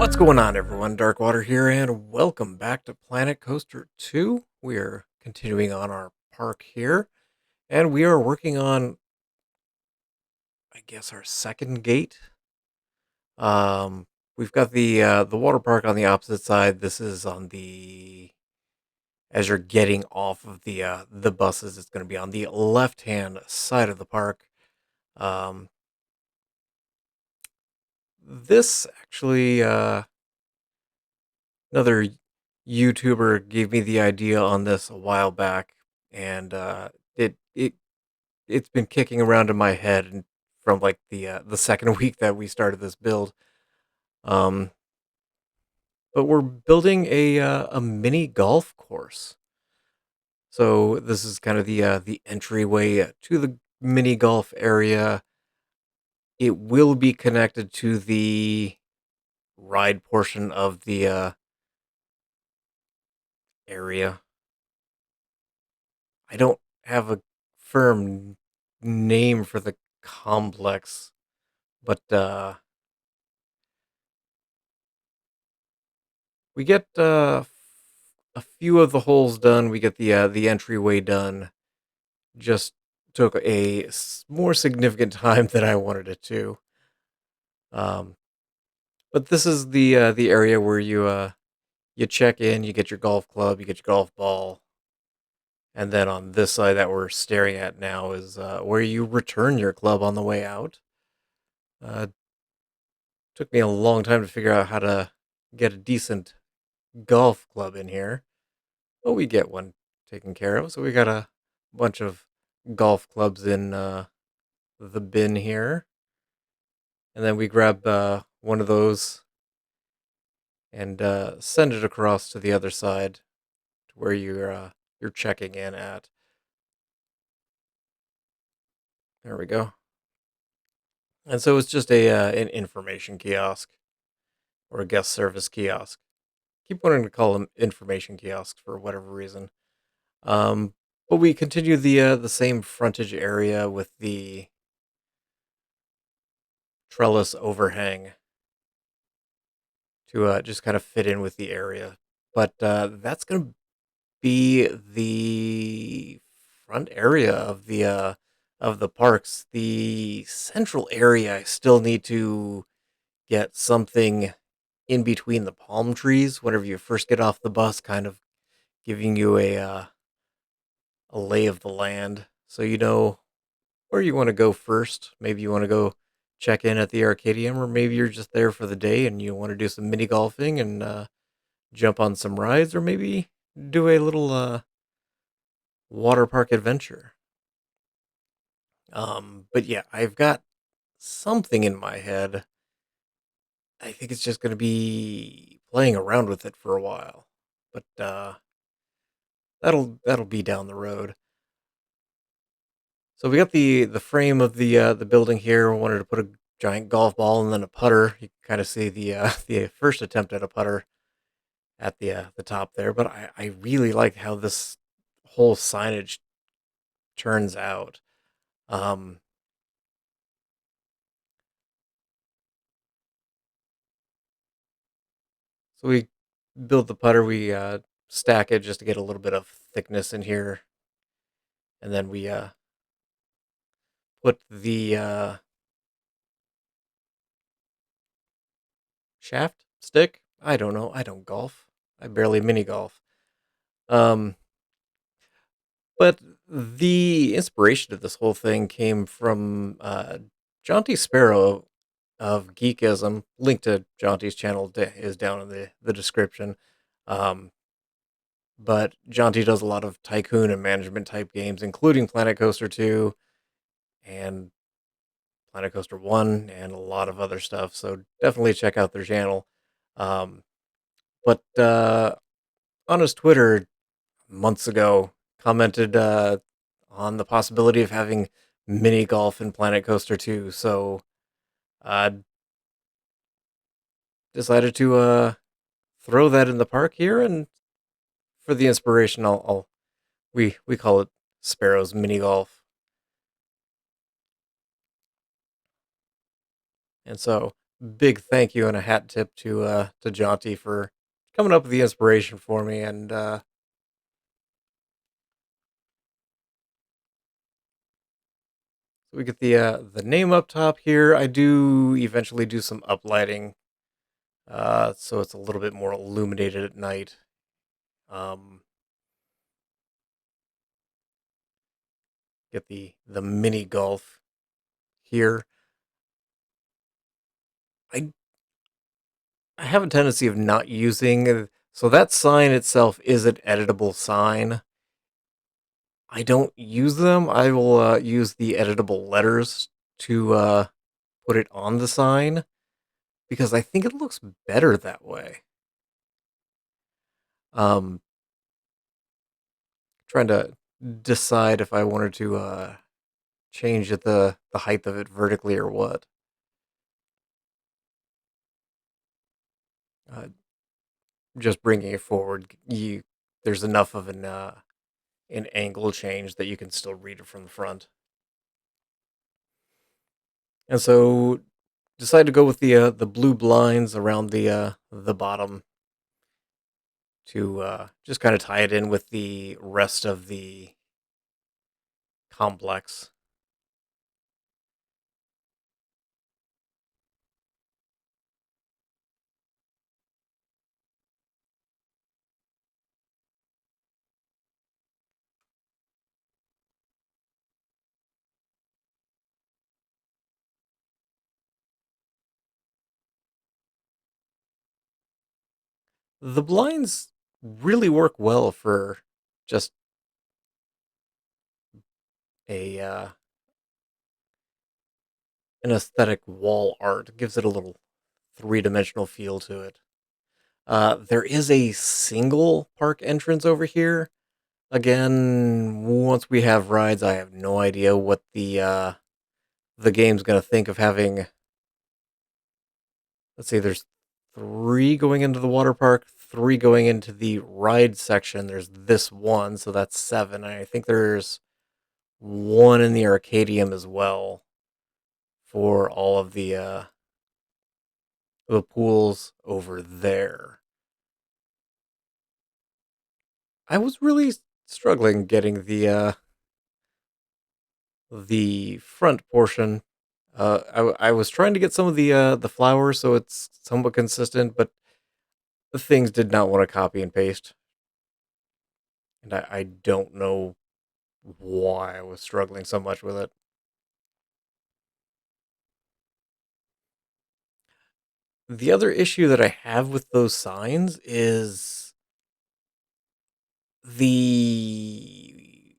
What's going on, everyone? Darkwater here, and welcome back to Planet Coaster 2. We are continuing on our park here, and we are working on, I guess, our second gate. Um, we've got the water park on the opposite side. This is on the as you're getting off of the buses. It's going to be on the left-hand side of the park. Um, this actually another YouTuber gave me the idea on this a while back, and it's been kicking around in my head from like the second week that we started this build. Um, but we're building a mini golf course. So this is kind of the entryway to the mini golf area. It will be connected to the ride portion of the area. I don't have a firm name for the complex, but we get a few of the holes done. We get the entryway done. Just took more significant time than I wanted it to. Um, but this is the area where you check in, you get your golf club, you get your golf ball, and then on this side that we're staring at now is where you return your club on the way out. Uh, Took me a long time to figure out how to get a decent golf club in here, but we get one taken care of. So we got a bunch of golf clubs in the bin here, and then we grab one of those and send it across to the other side to where you're checking in at. There we go. And so it's just a an information kiosk or a guest service kiosk. Keep wanting to call them information kiosks for whatever reason. Um, but we continue the same frontage area with the trellis overhang to just kind of fit in with the area. But that's going to be the front area of the parks. The central area, I still need to get something in between the palm trees whenever you first get off the bus, kind of giving you a lay of the land, so you know where you want to go first. Maybe you want to go check in at the Arcadium, or maybe you're just there for the day and you want to do some mini golfing and jump on some rides, or maybe do a little water park adventure. But yeah, I've got something in my head. I think it's just going to be playing around with it for a while, but that'll be down the road. So we got the frame of the building here. We wanted to put a giant golf ball and then a putter. You can kind of see the first attempt at a putter at the top there. But I really like how this whole signage turns out. Um, so we build the putter. We stack it just to get a little bit of thickness in here, and then we put the shaft stick. I don't know. I don't golf. I barely mini golf. Um, But the inspiration of this whole thing came from Jonti Sparrow of Geekism. Link to Jonti's channel is down in the description. Um, but Jonti does a lot of tycoon and management type games, including Planet Coaster 2 and Planet Coaster 1 and a lot of other stuff. So definitely check out their channel. Um, but on his Twitter months ago, commented on the possibility of having mini golf in Planet Coaster 2. So I decided to throw that in the park here, and for the inspiration, we call it Sparrow's mini golf. And so big thank you and a hat tip to Jonti for coming up with the inspiration for me. And we get the name up top here. I do eventually do some uplighting, so it's a little bit more illuminated at night. Um, get the mini golf here. I I have a tendency of not using, so that sign itself is an editable sign. I don't use them. I will use the editable letters to put it on the sign because I think it looks better that way. Um, trying to decide if I wanted to change the height of it vertically or what. Uh, just bringing it forward, you there's enough of an angle change that you can still read it from the front. And so decided to go with the blue blinds around the bottom to just kind of tie it in with the rest of the complex. The blinds really work well for just a an aesthetic wall art. It gives it a little three-dimensional feel to it. There is a single park entrance over here. Again, once we have rides, I have no idea what the game's gonna think of having. Let's see, there's three going into the water park, three going into the ride section. There's this one, so that's seven. And I think there's one in the Arcadium as well for all of the pools over there. I was really struggling getting the front portion. I was trying to get some of the flowers so it's somewhat consistent, but the things did not want to copy and paste, and I don't know why I was struggling so much with it. The other issue that I have with those signs is the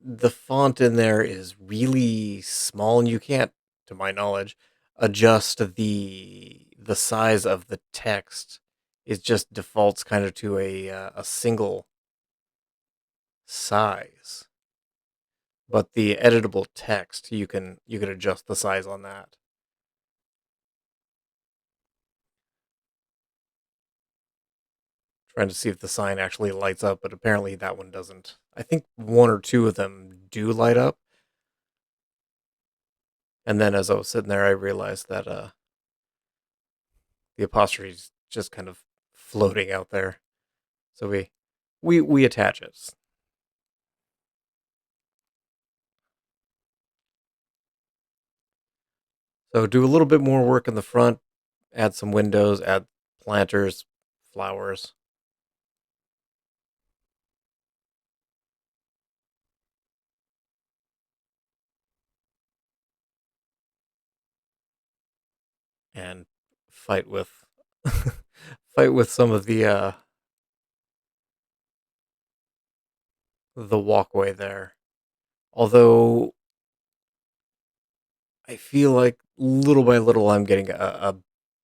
the font in there is really small and you can't, to my knowledge, adjust the size of the text. It just defaults kind of to a single size. But the editable text, you can adjust the size on that. Trying to see if the sign actually lights up, but apparently that one doesn't. I think one or two of them do light up. And then as I was sitting there, I realized that the apostrophe's just kind of floating out there. So we attach it. So do a little bit more work in the front, add some windows, add planters, flowers, and fight with fight with some of the walkway there. Although I feel like little by little I'm getting a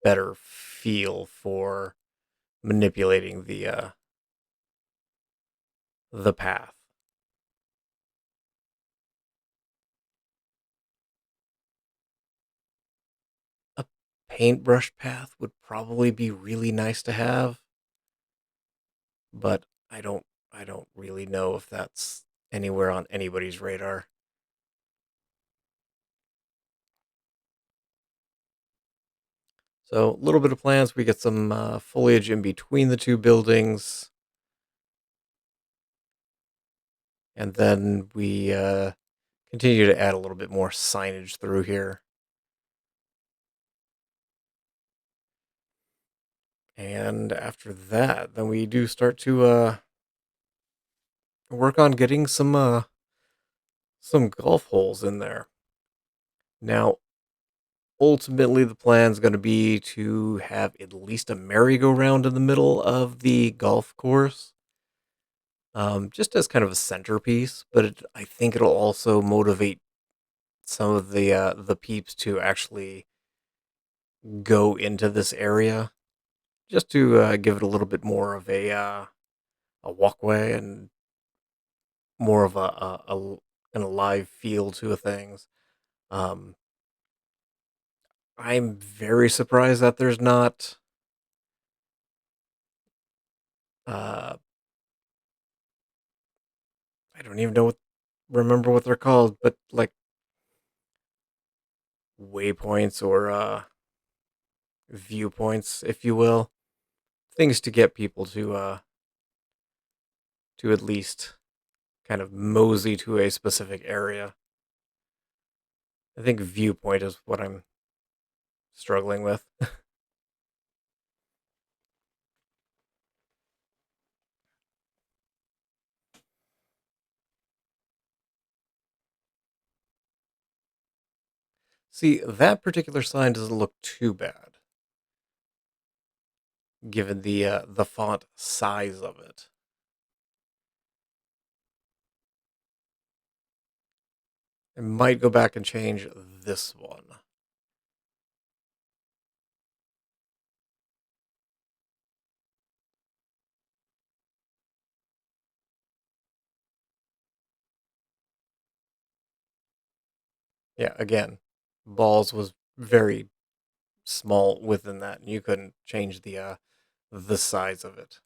better feel for manipulating the path. A paintbrush path would probably be really nice to have, but I don't really know if that's anywhere on anybody's radar. So a little bit of plants. We get some foliage in between the two buildings, and then we continue to add a little bit more signage through here. And after that, then we do start to work on getting some golf holes in there. Now, ultimately, the plan is going to be to have at least a merry-go-round in the middle of the golf course, just as kind of a centerpiece. But I think it'll also motivate some of the peeps to actually go into this area, just to give it a little bit more of a walkway and more of an alive feel to things. Um, I'm very surprised that there's not uh, I don't even remember what they're called, but like waypoints or viewpoints, if you will, things to get people to at least kind of mosey to a specific area. I think viewpoint is what I'm struggling with. See, that particular sign doesn't look too bad, given the font size of it. I might go back and change this one. Yeah, again, balls was very small within that, and you couldn't change the size of it.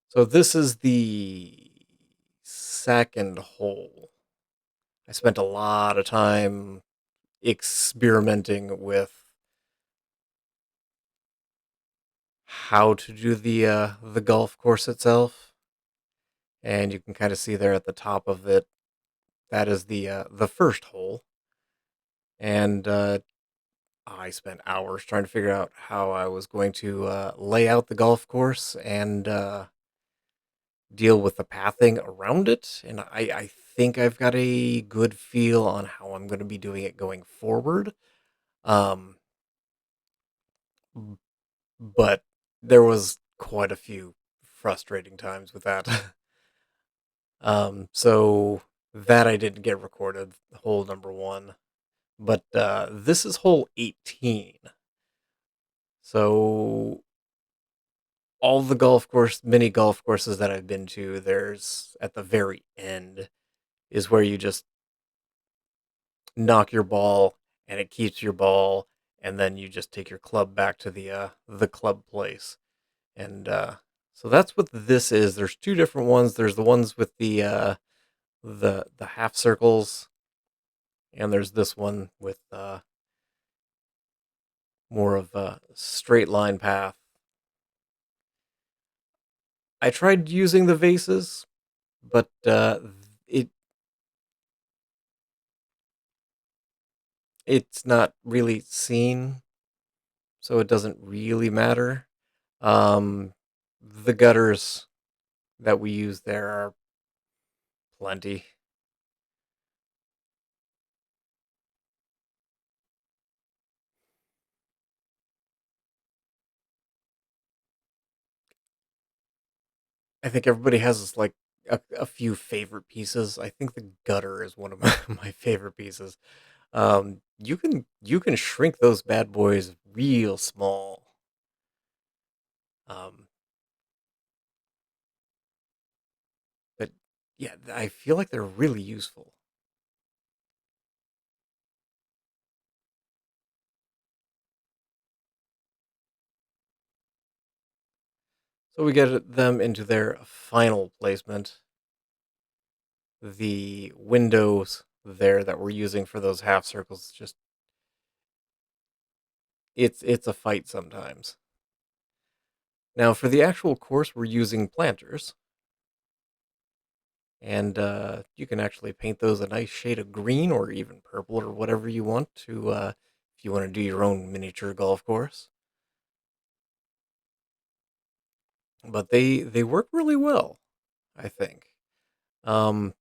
So this is the second hole. I spent a lot of time experimenting with how to do the golf course itself, and you can kind of see there at the top of it, that is the first hole, and I spent hours trying to figure out how I was going to lay out the golf course and deal with the pathing around it. And I think I've got a good feel on how I'm going to be doing it going forward. Um, but there was quite a few frustrating times with that. So that I didn't get recorded, hole number one. But this is hole 18. So all the mini golf courses that I've been to, there's at the very end is where you just knock your ball and it keeps your ball, and then you just take your club back to the club place. And so that's what this is. There's two different ones. There's the ones with the half circles, and there's this one with more of a straight line path. I tried using the vases, but it it's not really seen, so it doesn't really matter. The gutters that we use there are plenty. I think everybody has like a few favorite pieces. I think the gutter is one of my favorite pieces. You can shrink those bad boys real small. Um, but yeah, I feel like they're really useful. So we get them into their final placement. The windows there that we're using for those half circles just it's a fight sometimes. Now for the actual course, we're using planters, and you can actually paint those a nice shade of green or even purple or whatever you want to, if you want to do your own miniature golf course. But they work really well, I think. Um,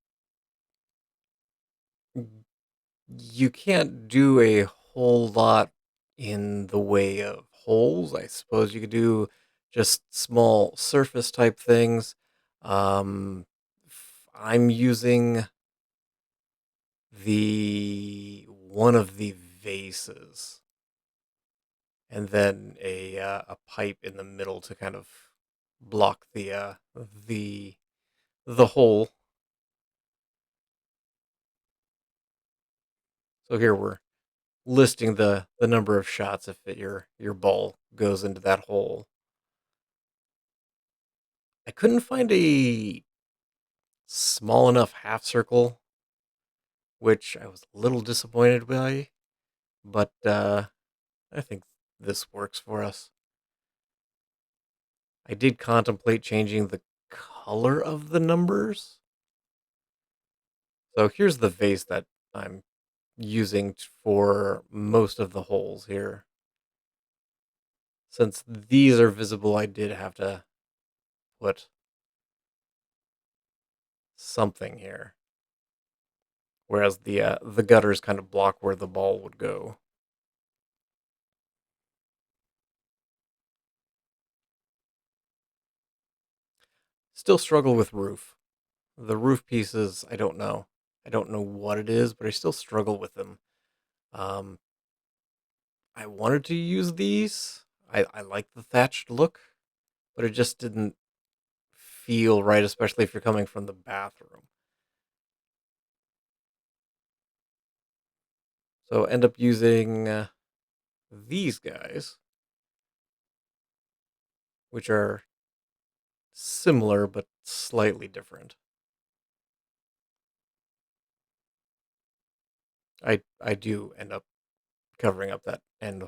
you can't do a whole lot in the way of holes. I suppose you could do just small surface type things. I'm using the one of the vases, and then a pipe in the middle to kind of block the the hole. So here we're listing the number of shots if your ball goes into that hole. I couldn't find a small enough half circle, which I was a little disappointed by, but I think this works for us. I did contemplate changing the color of the numbers. So here's the vase that I'm using for most of the holes here. Since these are visible, I did have to put something here. Whereas the gutters kind of block where the ball would go. Still struggle with roof. The roof pieces, I don't know. I don't know what it is, but I still struggle with them. Um, I wanted to use these. I like the thatched look, but it just didn't feel right, especially if you're coming from the bathroom. So end up using these guys, which are similar but slightly different. I do end up covering up that end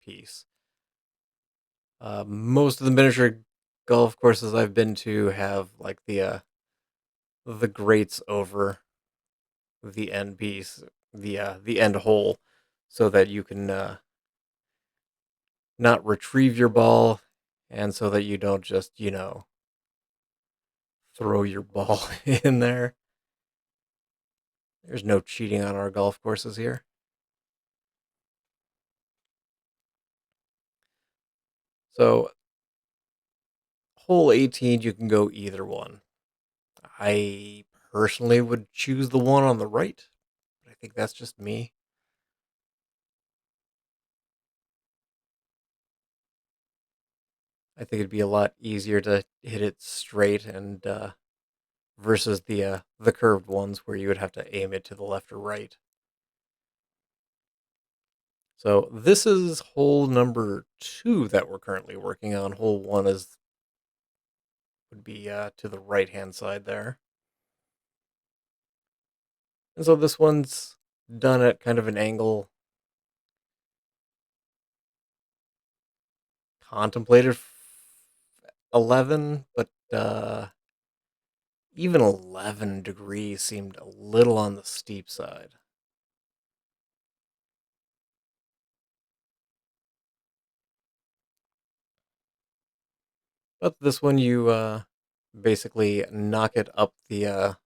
piece. Most of the miniature golf courses I've been to have like the grates over the end piece, the end hole, so that you can not retrieve your ball, and so that you don't just throw your ball in there. There's no cheating on our golf courses here. So hole 18, you can go either one. I personally would choose the one on the right, but I think that's just me. I think it'd be a lot easier to hit it straight and versus the curved ones where you would have to aim it to the left or right. So this is hole number 2 that we're currently working on. Hole 1 is would be to the right hand side there, and so this one's done at kind of an angle. Contemplated 11, but even 11 degrees seemed a little on the steep side. But this one, you basically knock it up the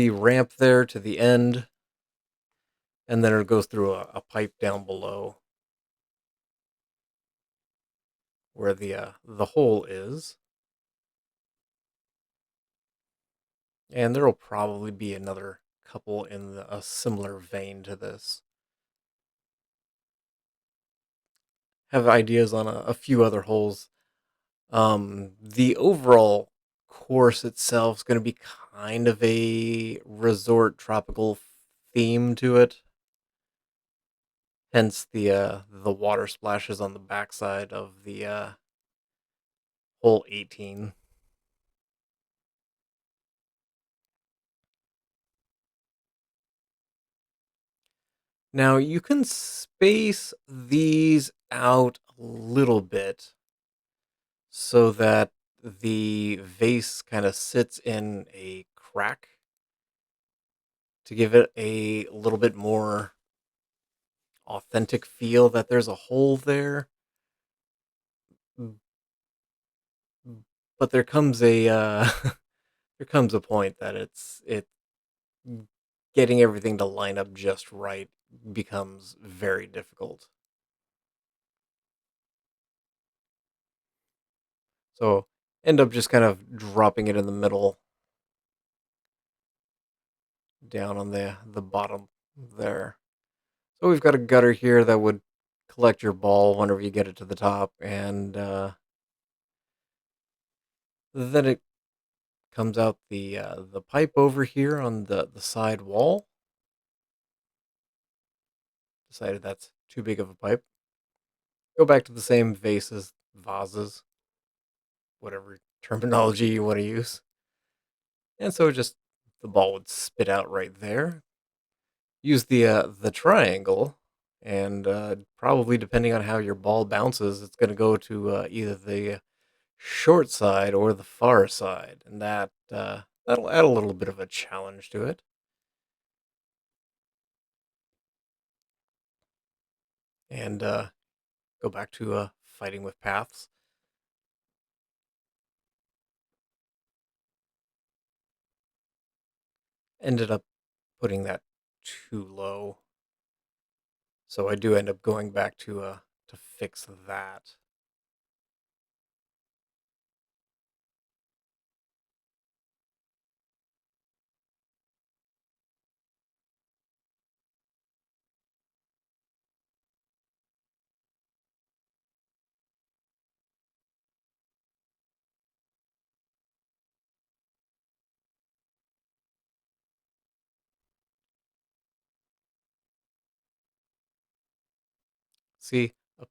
ramp there to the end, and then it goes through a pipe down below where the hole is. And there will probably be another couple in a similar vein to this. Have ideas on a few other holes. The overall course itself is going to be kind of a resort tropical theme to it. Hence the water splashes on the backside of the hole 18. Now you can space these out a little bit so that the vase kind of sits in a crack to give it a little bit more authentic feel that there's a hole there. Mm, But there comes a there comes a point that it getting everything to line up just right becomes very difficult. So end up just kind of dropping it in the middle, down on the bottom there. So we've got a gutter here that would collect your ball whenever you get it to the top, and then it comes out the pipe over here on the side wall. Decided that's too big of a pipe. Go back to the same vases, whatever terminology you want to use. And so just the ball would spit out right there. Use the triangle, and probably depending on how your ball bounces, it's going to go to either the short side or the far side, and that'll add a little bit of a challenge to it. And go back to fighting with paths. Ended up putting that too low, so I do end up going back to fix that. See, a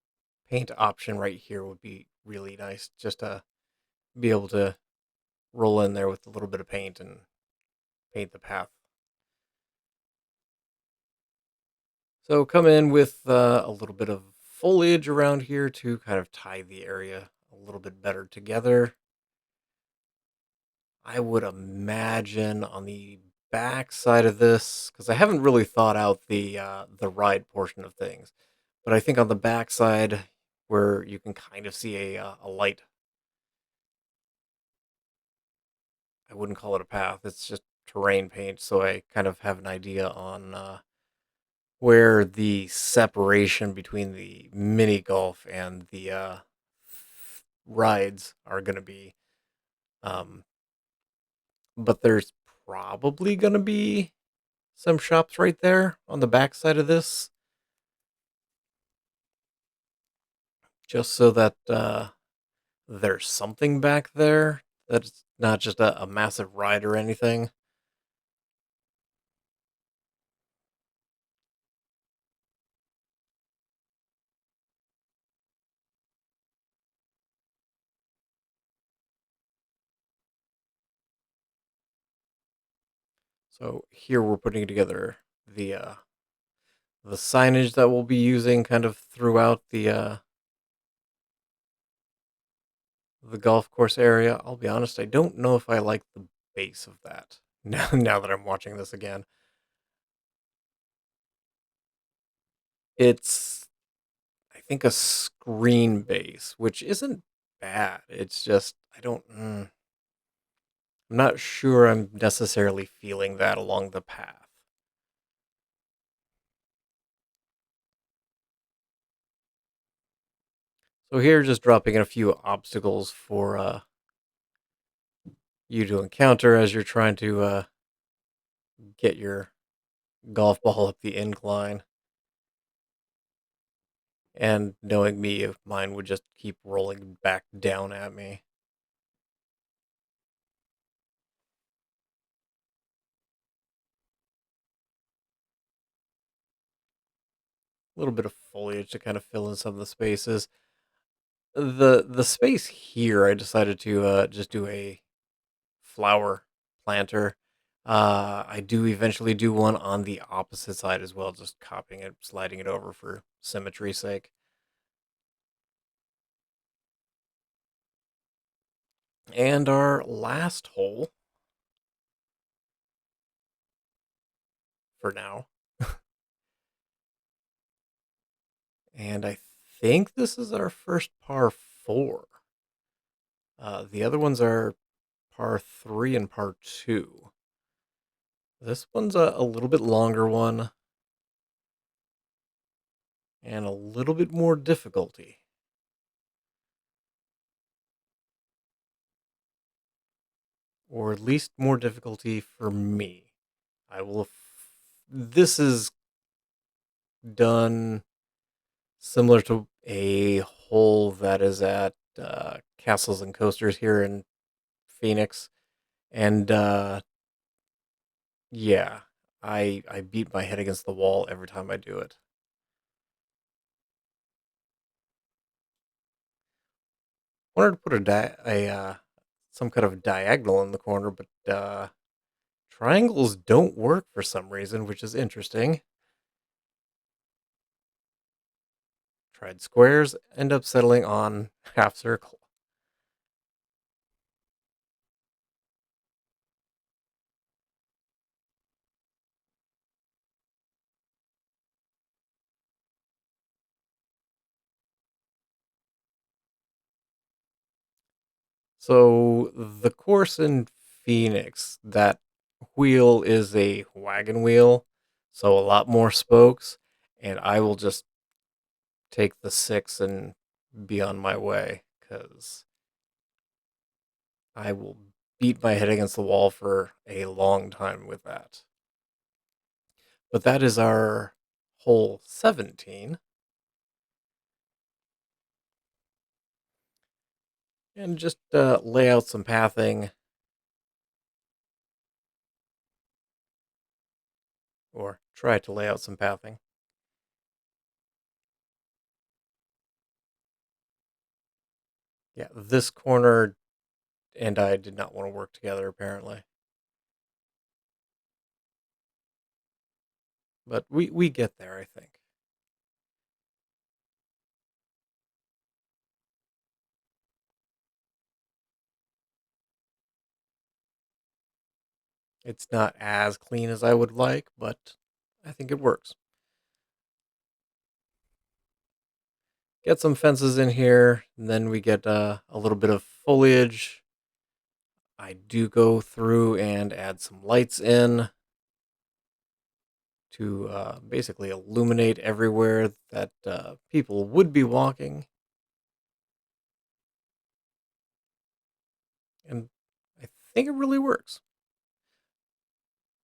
paint option right here would be really nice, just to be able to roll in there with a little bit of paint and paint the path. So come in with a little bit of foliage around here to kind of tie the area a little bit better together. I would imagine on the back side of this, because I haven't really thought out the ride portion of things, but I think on the back side where you can kind of see a light, I wouldn't call it a path. It's just terrain paint, so I kind of have an idea on where the separation between the mini golf and the rides are going to be. Um, but there's probably going to be some shops right there on the back side of this, just so that there's something back there that's not just a massive ride or anything. So here we're putting together the signage that we'll be using kind of throughout the golf course area. I'll be honest, I don't know if I like the base of that. Now that I'm watching this again, it's, I think, a screen base, which isn't bad. It's just I'm not sure I'm necessarily feeling that along the path. So here, just dropping in a few obstacles for you to encounter as you're trying to get your golf ball up the incline. And knowing me, if mine would just keep rolling back down at me. A little bit of foliage to kind of fill in some of the spaces. The space here, I decided to just do a flower planter. I do eventually do one on the opposite side as well, just copying it, sliding it over for symmetry's sake. And our last hole for now. And I think this is our first par four. The other ones are par three and par two. This one's a little bit longer one and a little bit more difficulty, or at least more difficulty for me. I will. This is done similar to a hole that is at Castles and Coasters here in Phoenix, and yeah, I beat my head against the wall every time I do it. Wanted to put some kind of diagonal in the corner, but triangles don't work for some reason, which is interesting. Tried squares, end up settling on half circle. So the course in Phoenix, that wheel is a wagon wheel, so a lot more spokes, and I will just take the six and be on my way because I will beat my head against the wall for a long time with that. But that is our hole 17. And just lay out some pathing, or try to lay out some pathing. Yeah, this corner and I did not want to work together, apparently. But we get there, I think. It's not as clean as I would like, but I think it works. Get some fences in here, and then we get a little bit of foliage. I do go through and add some lights in to basically illuminate everywhere that people would be walking. And I think it really works.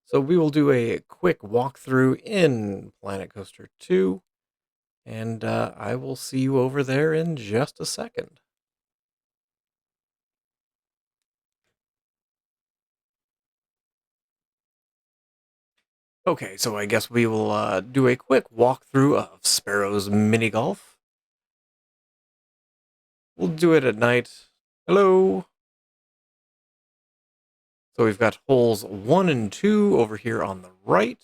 So we will do a quick walkthrough in Planet Coaster 2, and I will see you over there in just a second. Okay, so I guess we will do a quick walkthrough of Sparrow's mini golf. We'll do it at night. Hello. So we've got holes 1 and 2 over here on the right.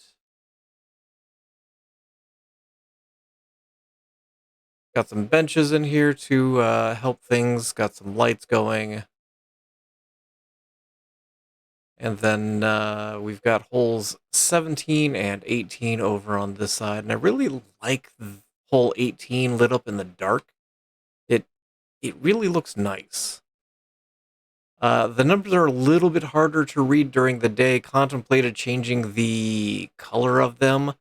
Got some benches in here to help things. Got some lights going. And then we've got holes 17 and 18 over on this side. And I really like hole 18 lit up in the dark. It it really looks nice. The numbers are a little bit harder to read during the day. Contemplated changing the color of them.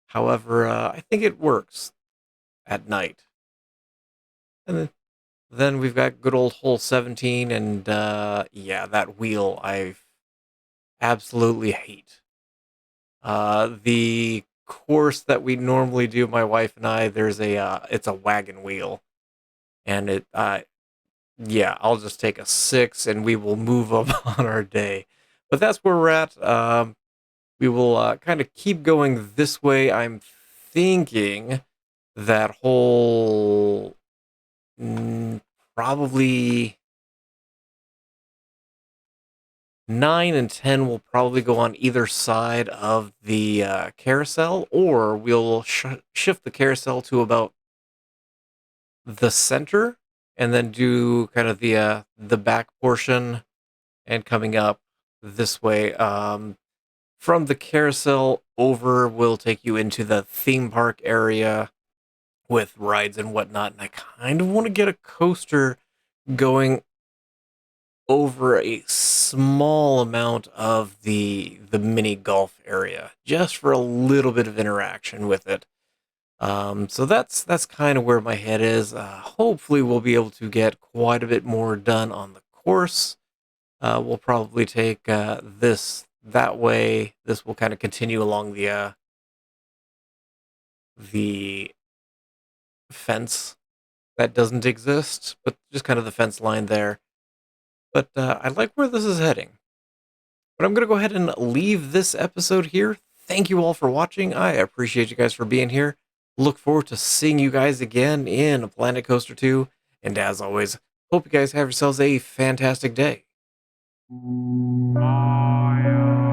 However, I think it works at night. And then we've got good old hole 17. And yeah, that wheel I absolutely hate. The course that we normally do, my wife and I, there's it's a wagon wheel, and yeah, I'll just take a six, and we will move up on our day. But that's where we're at. We will kind of keep going this way. I'm thinking that whole probably 9 and 10 will probably go on either side of the carousel, or we'll shift the carousel to about the center, and then do kind of the back portion and coming up this way. From the carousel over will take you into the theme park area with rides and whatnot. And I kind of want to get a coaster going over a small amount of the mini golf area, just for a little bit of interaction with it. So that's kind of where my head is. Hopefully, we'll be able to get quite a bit more done on the course. We'll probably take this that way. This will kind of continue along the fence that doesn't exist, but just kind of the fence line there. But I like where this is heading. But I'm going to go ahead and leave this episode here. Thank you all for watching. I appreciate you guys for being here. Look forward to seeing you guys again in Planet Coaster 2. And as always, hope you guys have yourselves a fantastic day. Bye.